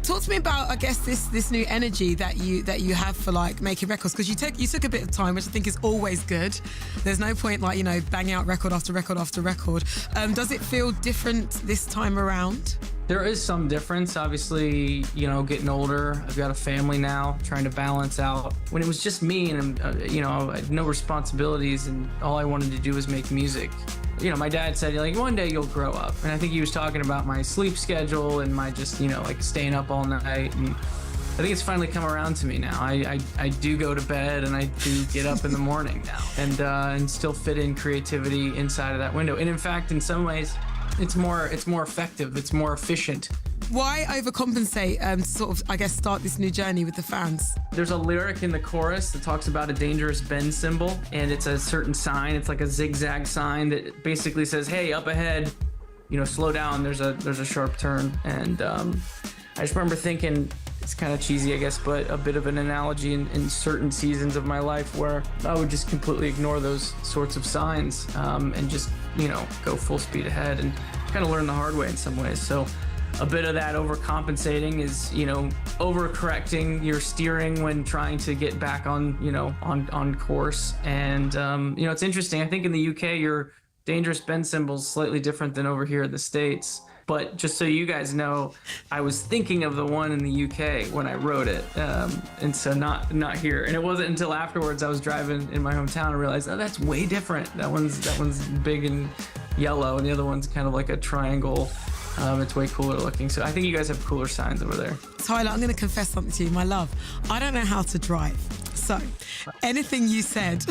Talk to me about, I guess, this new energy that you have for like making records, because you took a bit of time, which I think is always good. There's no point like, you know, banging out record after record after record. Does it feel different this time around? There is some difference, obviously, you know, getting older. I've got a family now, trying to balance out. When it was just me and, you know, I had no responsibilities and all I wanted to do was make music. You know, my dad said, like, one day you'll grow up. And I think he was talking about my sleep schedule and my just, you know, like staying up all night. And I think it's finally come around to me now. I do go to bed and I do get up in the morning now and still fit in creativity inside of that window. And in fact, in some ways, it's more effective, it's more efficient. Why overcompensate to sort of, I guess, start this new journey with the fans? There's a lyric in the chorus that talks about a dangerous bend symbol, and it's a certain sign. It's like a zigzag sign that basically says, hey, up ahead, you know, slow down, there's a sharp turn. And I just remember thinking, it's kind of cheesy, I guess, but a bit of an analogy in certain seasons of my life where I would just completely ignore those sorts of signs and just, you know, go full speed ahead and kind of learn the hard way in some ways. So a bit of that overcompensating is, you know, overcorrecting your steering when trying to get back on, you know, on course. And, you know, it's interesting. I think in the UK, your dangerous bend symbol is slightly different than over here in the States. But just so you guys know, I was thinking of the one in the UK when I wrote it, and so not here. And it wasn't until afterwards I was driving in my hometown and realized, oh, that's way different. That one's big and yellow, and the other one's kind of like a triangle. It's way cooler looking. So I think you guys have cooler signs over there. Tyler, I'm going to confess something to you, my love. I don't know how to drive. So anything you said,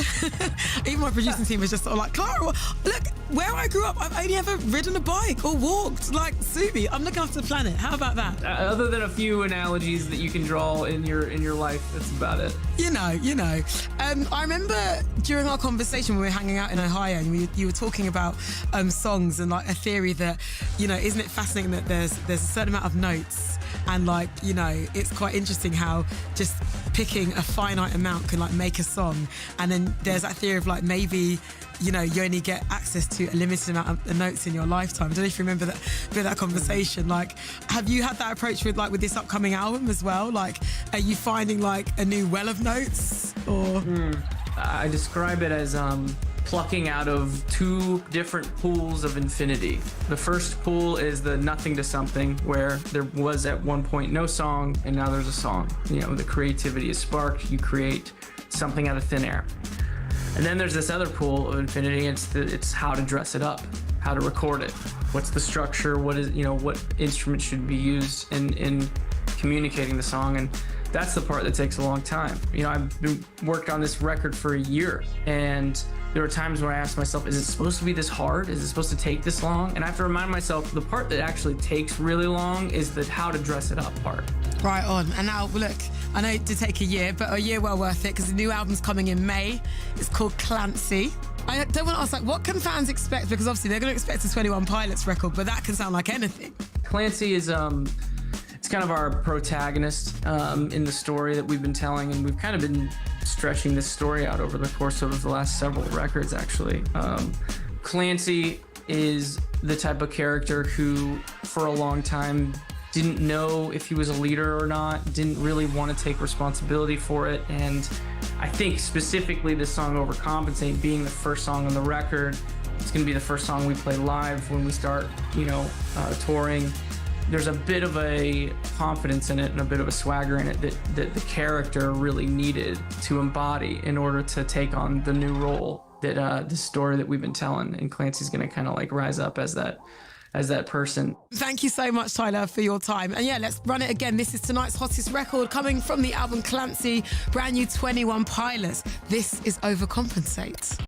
even my producing team was just sort of like, Clara, look, where I grew up, I've only ever ridden a bike or walked. Like, sue me, I'm looking after the planet. How about that? Other than a few analogies that you can draw in your life, that's about it. You know. I remember during our conversation when we were hanging out in Ohio, and you were talking about songs and like a theory that, you know, isn't it fascinating that there's a certain amount of notes, and like, you know, it's quite interesting how just picking a finite amount can like make a song. And then there's that theory of like, maybe, you know, you only get access to a limited amount of notes in your lifetime. I don't know if you remember that conversation. Like, have you had that approach with this upcoming album as well? Like, are you finding like a new well of notes, or? I describe it as plucking out of two different pools of infinity. The first pool is the nothing to something, where there was at one point no song and now there's a song. You know, the creativity is sparked, you create something out of thin air. And then there's this other pool of infinity, it's how to dress it up, how to record it. What's the structure, what instrument should be used in communicating the song, and that's the part that takes a long time. You know, I've worked on this record for a year, and there were times where I asked myself, is it supposed to be this hard? Is it supposed to take this long? And I have to remind myself, the part that actually takes really long is the how to dress it up part. Right on. And now, look, I know it did take a year, but a year well worth it, because the new album's coming in May. It's called Clancy. I don't want to ask, like, what can fans expect? Because obviously they're going to expect a 21 Pilots record, but that can sound like anything. Clancy is it's kind of our protagonist in the story that we've been telling, and we've kind of been stretching this story out over the course of the last several records, actually. Clancy is the type of character who, for a long time, didn't know if he was a leader or not, didn't really want to take responsibility for it, and I think specifically this song Overcompensate being the first song on the record, it's going to be the first song we play live when we start, you know, touring. There's a bit of a confidence in it and a bit of a swagger in it that the character really needed to embody in order to take on the new role that the story that we've been telling. And Clancy's going to kind of like rise up as that person. Thank you so much, Tyler, for your time. And yeah, let's run it again. This is tonight's hottest record coming from the album Clancy, brand new 21 Pilots. This is Overcompensate.